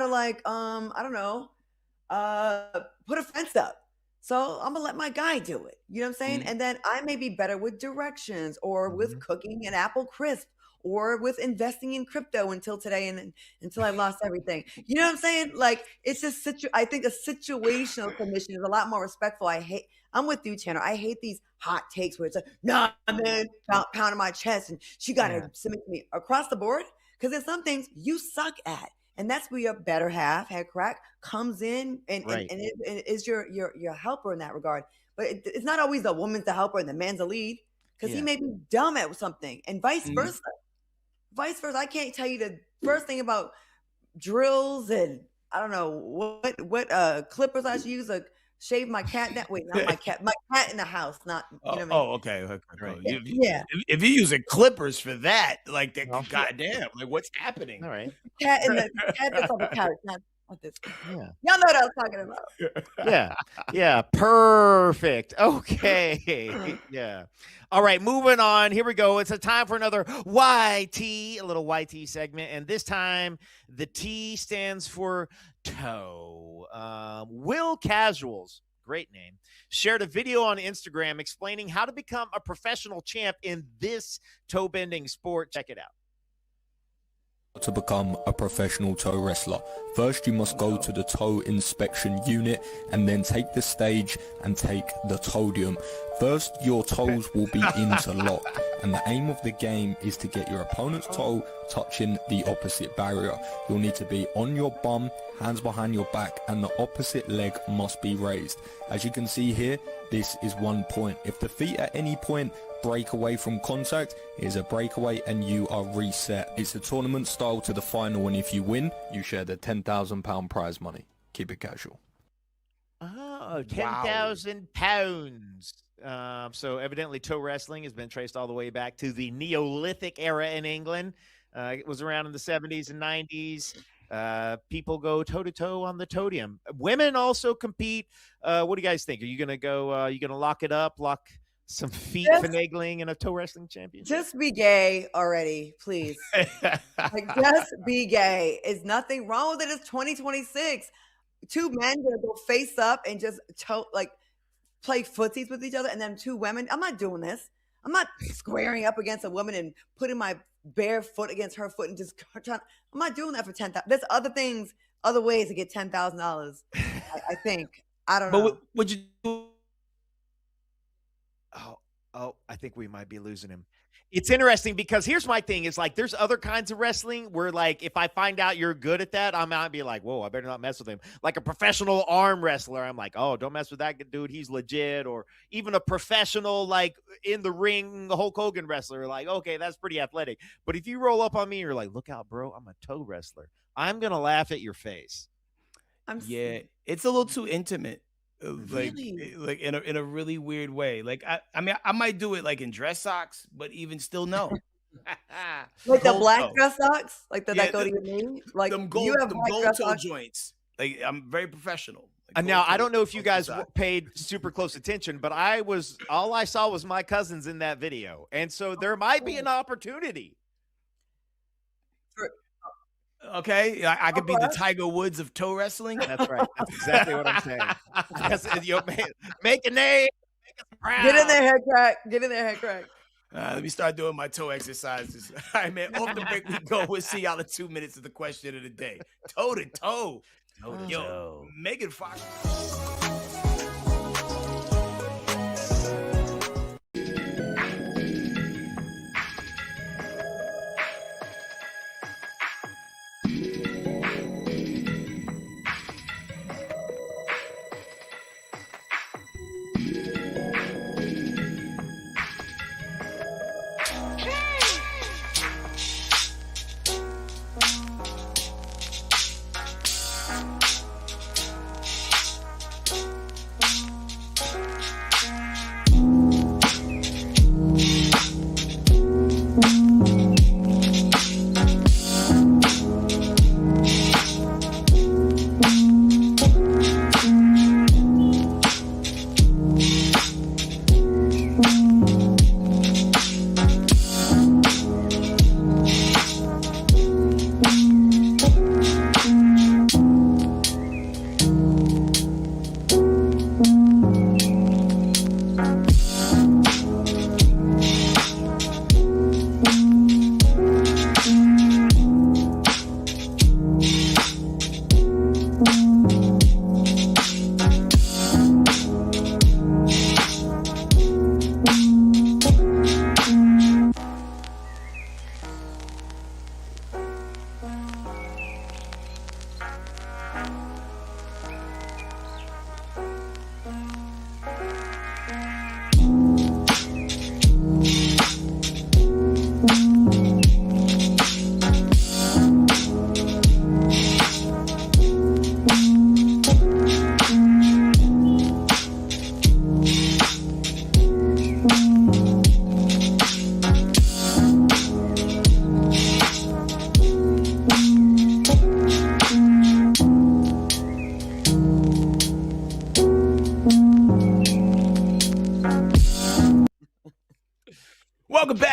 to put a fence up. So I'm gonna let my guy do it. You know what I'm saying? And then I may be better with directions or with cooking an apple crisp or with investing in crypto until today and until I lost everything. You know what I'm saying? Like it's just I think a situational submission is a lot more respectful. I'm with you, Tanner. I hate these hot takes where it's like, nah, man, pounding my chest and she got to submit to me across the board. Because there's some things you suck at. And that's where your better half, Headkrack, comes in and is your helper in that regard. But it's not always the woman's the helper and the man's the lead. Because he may be dumb at something and vice versa. Vice versa. I can't tell you the first thing about drills and I don't know what clippers I should use to shave my cat. Not my cat. My cat in the house. Not you know what I mean? Oh, okay. Right. If you're using clippers for that, like that, goddamn, like what's happening? All right. Cat that's on the couch. Yeah. Y'all know what I was talking about. Yeah. Perfect. Okay. Yeah. All right. Moving on. Here we go. It's a time for another YT, a little YT segment. And this time the T stands for toe. Will Casuals, great name, shared a video on Instagram explaining how to become a professional champ in this toe bending sport. Check it out. To become a professional toe wrestler, first you must go to the toe inspection unit and then take the stage and take the toedium. First, your toes will be interlocked, and the aim of the game is to get your opponent's toe touching the opposite barrier. You'll need to be on your bum, hands behind your back, and the opposite leg must be raised. As you can see here, this is 1 point. If the feet at any point break away from contact, it is a breakaway and you are reset. It's a tournament style to the final, and if you win, you share the £10,000 prize money. Keep it casual. Oh, 10,000 pounds. So evidently toe wrestling has been traced all the way back to the Neolithic era in England. It was around in the 70s and 90s. People go toe-to-toe on the toedium. Women also compete. What do you guys think? Are you going to go, you going to lock it up, lock some feet finagling in a toe wrestling championship? Just be gay already, please. Like, just be gay. There's nothing wrong with it. It's 2026. Two men gonna go face up and just play footsies with each other, and then two women. I'm not doing this. I'm not squaring up against a woman and putting my bare foot against her foot and just trying. I'm not doing that for $10,000. There's other things, other ways to get $10,000. I think. I don't know. But would you do? Oh, I think we might be losing him. It's interesting because here's my thing. It's like there's other kinds of wrestling where, like, if I find out you're good at that, I might be like, whoa, I better not mess with him. Like a professional arm wrestler, I'm like, oh, don't mess with that dude. He's legit. Or even a professional, like, in the ring, Hulk Hogan wrestler, like, okay, that's pretty athletic. But if you roll up on me, you're like, look out, bro, I'm a toe wrestler. I'm going to laugh at your face. It's a little too intimate. Really? Like in a really weird way. Like I mean I might do it like in dress socks, but even still no. Like the black dress socks, like that go to your knee. Like them gold, you have them black gold dress toe socks? joints. Like I'm very professional. And now I don't know if you guys paid super close attention, but all I saw was my cousins in that video, and so there might be an opportunity. Okay, I could be the Tiger Woods of toe wrestling. That's right. That's exactly what I'm saying. Make a name. Make us proud. Get in there, Headkrack. Get in there, Headkrack. Let me start doing my toe exercises. All right, man. Off the break we go. We'll see y'all in 2 minutes of the question of the day. Toe to toe. Yo, Megan Fox.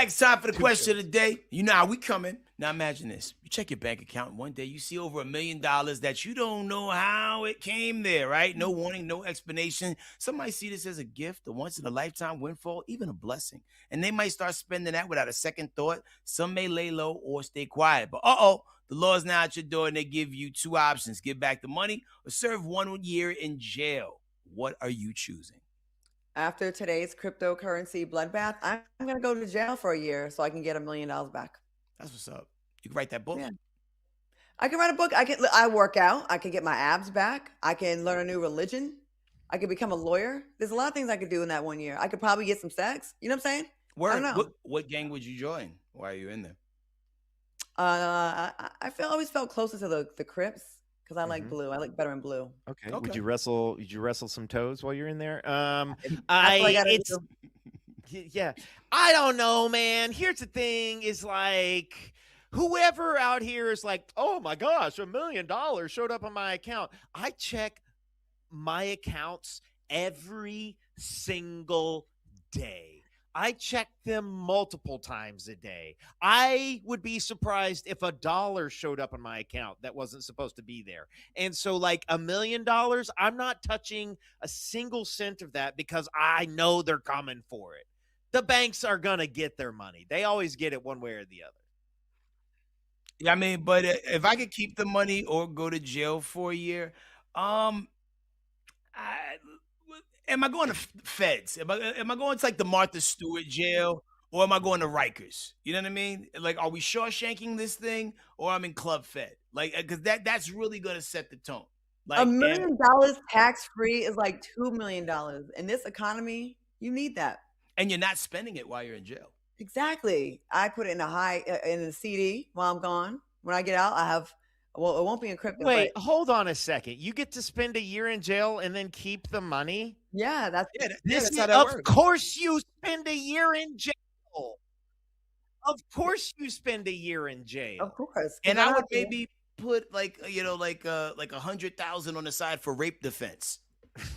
back. It's time for the question of the day. You know how we coming. Now imagine this. You check your bank account and one day you see over $1 million that you don't know how it came there, right? No warning, no explanation. Some might see this as a gift, a once-in-a-lifetime windfall, even a blessing. And they might start spending that without a second thought. Some may lay low or stay quiet. But the law is now at your door and they give you two options. Give back the money or serve 1 year in jail. What are you choosing? After today's cryptocurrency bloodbath, I'm going to go to jail for a year so I can get $1 million back. That's what's up. You can write that book. Yeah. I can write a book. I work out. I can get my abs back. I can learn a new religion. I could become a lawyer. There's a lot of things I could do in that 1 year. I could probably get some sex. You know what I'm saying? Word. I don't know. What gang would you join? Why are you in there? I always felt closer to the Crips because I like blue. I like better in blue. Okay. Would you wrestle some toes while you're in there? Yeah. I don't know, man. Here's the thing is like whoever out here is like, oh my gosh, $1 million showed up on my account. I check my accounts every single day. I check them multiple times a day. I would be surprised if $1 showed up on my account that wasn't supposed to be there. And so like $1 million, I'm not touching a single cent of that because I know they're coming for it. The banks are going to get their money. They always get it one way or the other. Yeah, I mean, but if I could keep the money or go to jail for a year, am I going to feds? Am I going to like the Martha Stewart jail or am I going to Rikers? You know what I mean? Like, are we Shawshanking this thing or I'm in Club Fed? Like, because that's really going to set the tone. Like, $1 million tax free is like $2 million. In this economy, you need that. And you're not spending it while you're in jail. Exactly. I put it in a CD while I'm gone. When I get out, it won't be in crypto. Wait, hold on a second. You get to spend a year in jail and then keep the money? Yeah, that's how that works. Of course you spend a year in jail. Of course you spend a year in jail. Of course. And I would maybe put like 100,000 on the side for rape defense.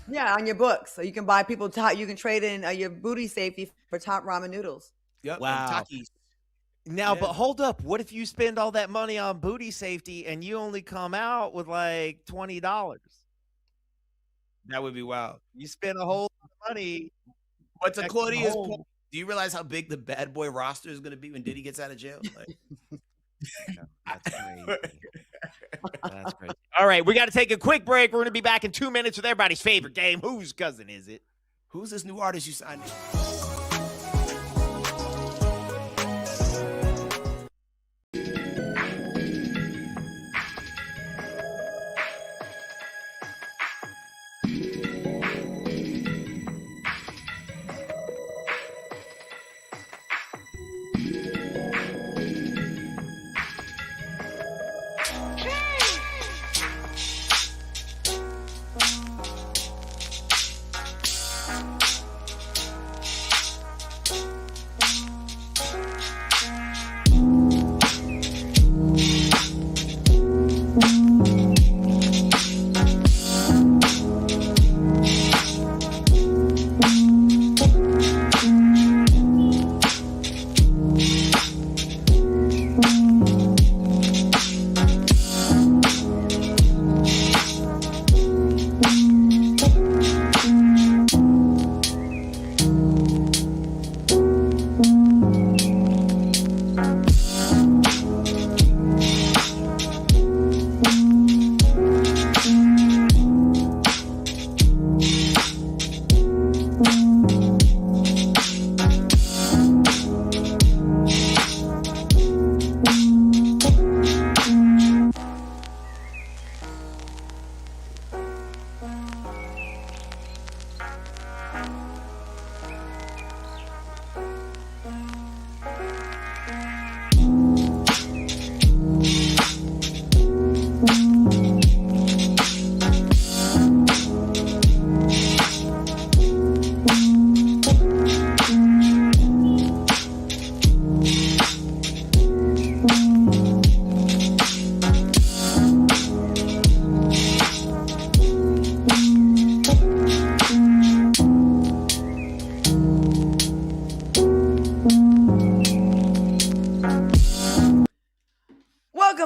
Yeah, on your books. So you can buy people you can trade in your booty safety for top ramen noodles. Yep. Wow. Now, but hold up. What if you spend all that money on booty safety and you only come out with like $20? That would be wild. You spend a whole lot of money. But to Claudia's point, do you realize how big the bad boy roster is going to be when Diddy gets out of jail? Like, that's crazy. That's crazy. All right, we got to take a quick break. We're going to be back in 2 minutes with everybody's favorite game. Whose cousin is it? Who's this new artist you signed?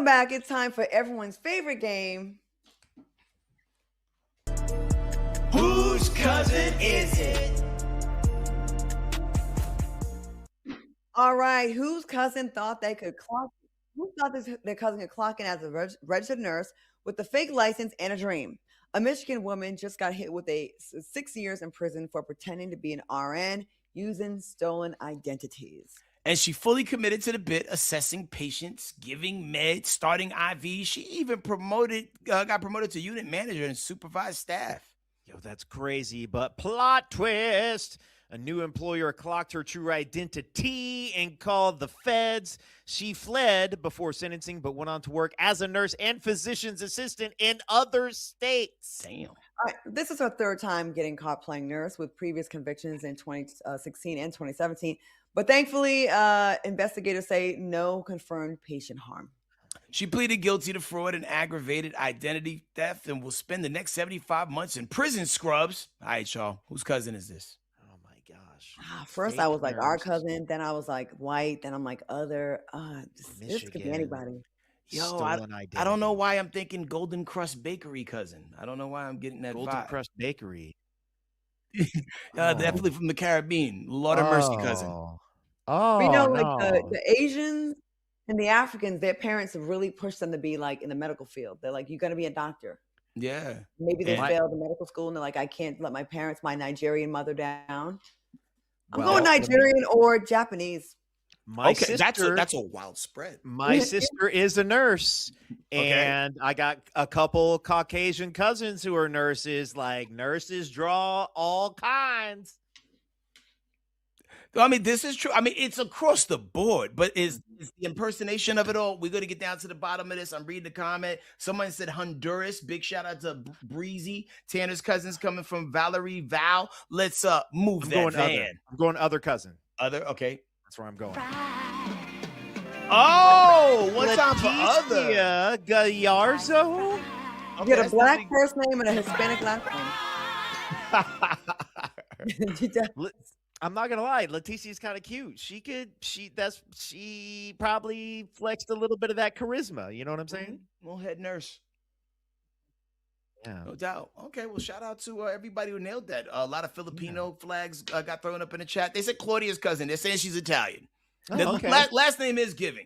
back. It's time for everyone's favorite game. Whose cousin is it? All right. Whose cousin thought they could clock? Who thought their cousin could clock in as a registered nurse with a fake license and a dream? A Michigan woman just got hit with 6 years in prison for pretending to be an RN using stolen identities. And she fully committed to the bit, assessing patients, giving meds, starting IVs. She even got promoted to unit manager and supervised staff. Yo, that's crazy, but plot twist. A new employer clocked her true identity and called the feds. She fled before sentencing, but went on to work as a nurse and physician's assistant in other states. Damn. All right, this is her third time getting caught playing nurse, with previous convictions in 2016 and 2017. But thankfully, investigators say no confirmed patient harm. She pleaded guilty to fraud and aggravated identity theft and will spend the next 75 months in prison, scrubs. All right, y'all. Whose cousin is this? First, I was like our cousin. Then I was like white. Then I'm like other. This could be anybody. Yo, I don't know why I'm thinking Golden Crust Bakery cousin. I don't know why I'm getting that Golden vibe. Crust Bakery. Definitely from the Caribbean. Lord of Mercy cousin. Oh, you know, like the Asians and the Africans, their parents have really pushed them to be like in the medical field. They're like, you're going to be a doctor. Yeah. Maybe they failed the medical school and they're like, I can't let my Nigerian mother down. I'm going Nigerian or Japanese. My sister, that's a wild spread. My sister is a nurse, and I got a couple Caucasian cousins who are nurses. Like, nurses draw all kinds. I mean, this is true. I mean, it's across the board, but is the impersonation of it all? We're going to get down to the bottom of this. I'm reading the comment. Someone said Honduras. Big shout out to Breezy. Tanner's cousins coming from Valerie Val. Let's move that van. I'm going other cousin. Okay. That's where I'm going. Oh, one time for other. Gallarzo. You get a black first name and a Hispanic last name. I'm not gonna lie, Leticia's kind of cute. She probably flexed a little bit of that charisma. You know what I'm saying? Well, head nurse. Yeah, no doubt. Okay, well, shout out to everybody who nailed that. A lot of Filipino flags got thrown up in the chat. They said Claudia's cousin. They're saying she's Italian. Last name is Giving.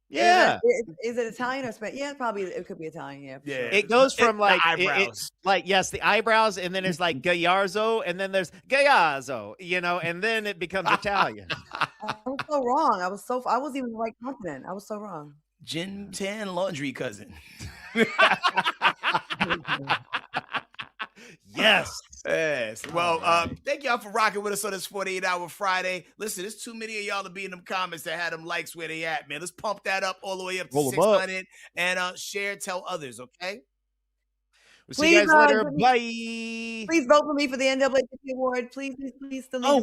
Yeah. Is it Italian or Spanish? Yeah, probably. It could be Italian. Yeah. Yeah. Sure. It goes from like the eyebrows. It's like, yes, the eyebrows, and then it's like Gallarzo, and then there's Gallazzo, and then it becomes Italian. I was so wrong. I wasn't even the right continent. I was so wrong. Gin Tan Laundry cousin. Yes. Well, thank y'all for rocking with us on this 48-hour Friday. Listen, there's too many of y'all to be in them comments that had them likes where they at, man. Let's pump that up all the way up to 600 and share, tell others, okay? We'll see you guys later. Bye. Please vote for me for the NAACP award. Please. Oh,